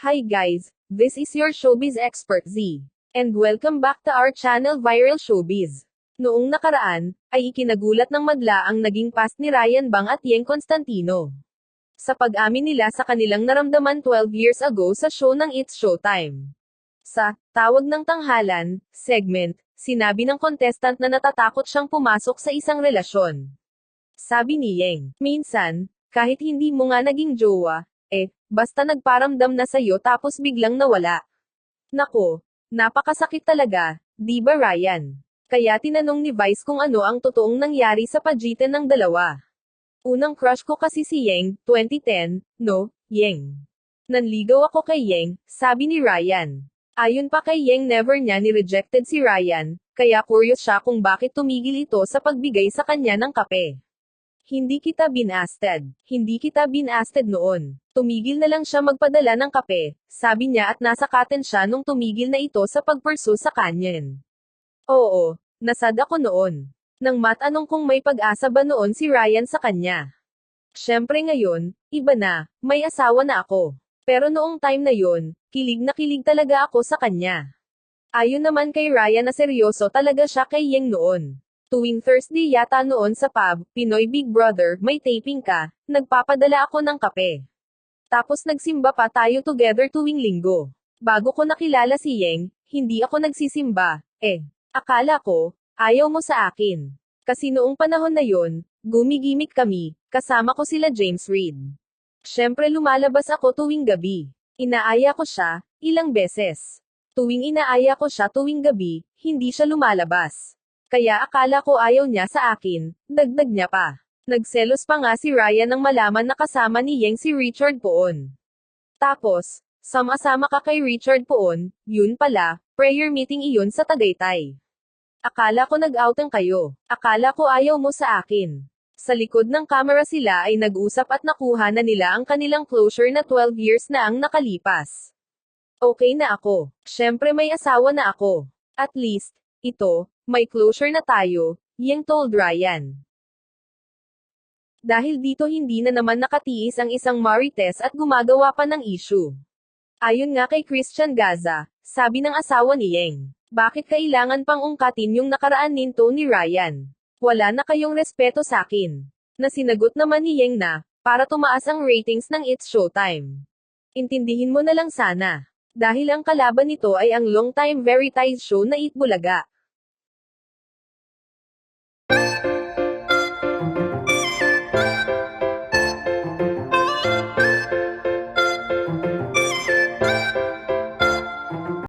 Hi guys, this is your showbiz expert Z. And welcome back to our channel Viral Showbiz. Noong nakaraan, ay ikinagulat ng madla ang naging past ni Ryan Bang at Yeng Constantino. Sa pag-amin nila sa kanilang naramdaman 12 years ago sa show ng It's Showtime. Sa Tawag ng Tanghalan segment, sinabi ng contestant na natatakot siyang pumasok sa isang relasyon. Sabi ni Yeng, minsan, kahit hindi mo nga naging jowa, basta nagparamdam na sa'yo tapos biglang nawala. Nako, napakasakit talaga, di ba Ryan? Kaya tinanong ni Vice kung ano ang totoong nangyari sa pagitan ng dalawa. Unang crush ko kasi si Yeng, 2010, no, Yeng. Nanligaw ako kay Yeng, sabi ni Ryan. Ayon pa kay Yeng never niya ni-rejected si Ryan, kaya curious siya kung bakit tumigil ito sa pagbigay sa kanya ng kape. Hindi kita binasted noon. Tumigil na lang siya magpadala ng kape, sabi niya at nasa katen siya nung tumigil na ito sa pagpursu sa kanyen. Oo, nasad ako noon. Nang matanong kung may pag-asa ba noon si Ryan sa kanya. Syempre ngayon, iba na, may asawa na ako. Pero noong time na yon, kilig na kilig talaga ako sa kanya. Ayon naman kay Ryan na seryoso talaga siya kay Yeng noon. Tuwing Thursday yata noon sa pub, Pinoy Big Brother, may taping ka, nagpapadala ako ng kape. Tapos nagsimba pa tayo together tuwing linggo. Bago ko nakilala si Yeng, hindi ako nagsisimba. Akala ko, ayaw mo sa akin. Kasi noong panahon na yon, gumigimik kami, kasama ko sila James Reid. Syempre lumalabas ako tuwing gabi. Inaaya ko siya, ilang beses. Tuwing inaaya ko siya tuwing gabi, hindi siya lumalabas. Kaya akala ko ayaw niya sa akin, dagdag niya pa. Nagselos pa nga si Ryan nang malaman na kasama ni Yeng si Richard Poon. Tapos, sama-sama ka kay Richard Poon, yun pala, prayer meeting iyon sa Tagaytay. Akala ko nag-outang kayo. Akala ko ayaw mo sa akin. Sa likod ng kamera sila ay nag-usap at nakuha na nila ang kanilang closure na 12 years na ang nakalipas. Okay na ako. Syempre may asawa na ako. At least, ito, may closure na tayo, Yeng told Ryan. Dahil dito hindi na naman nakatiis ang isang marites at gumagawa pa ng issue. Ayon nga kay Christian Gaza, sabi ng asawa ni Yeng, bakit kailangan pang ungkatin yung nakaraan ninto ni Ryan? Wala na kayong respeto sakin. Na sinagot naman ni Yeng na, para tumaas ang ratings ng It's Showtime. Intindihin mo na lang sana. Dahil ang kalaban nito ay ang long-time Verities show na Eat Bulaga.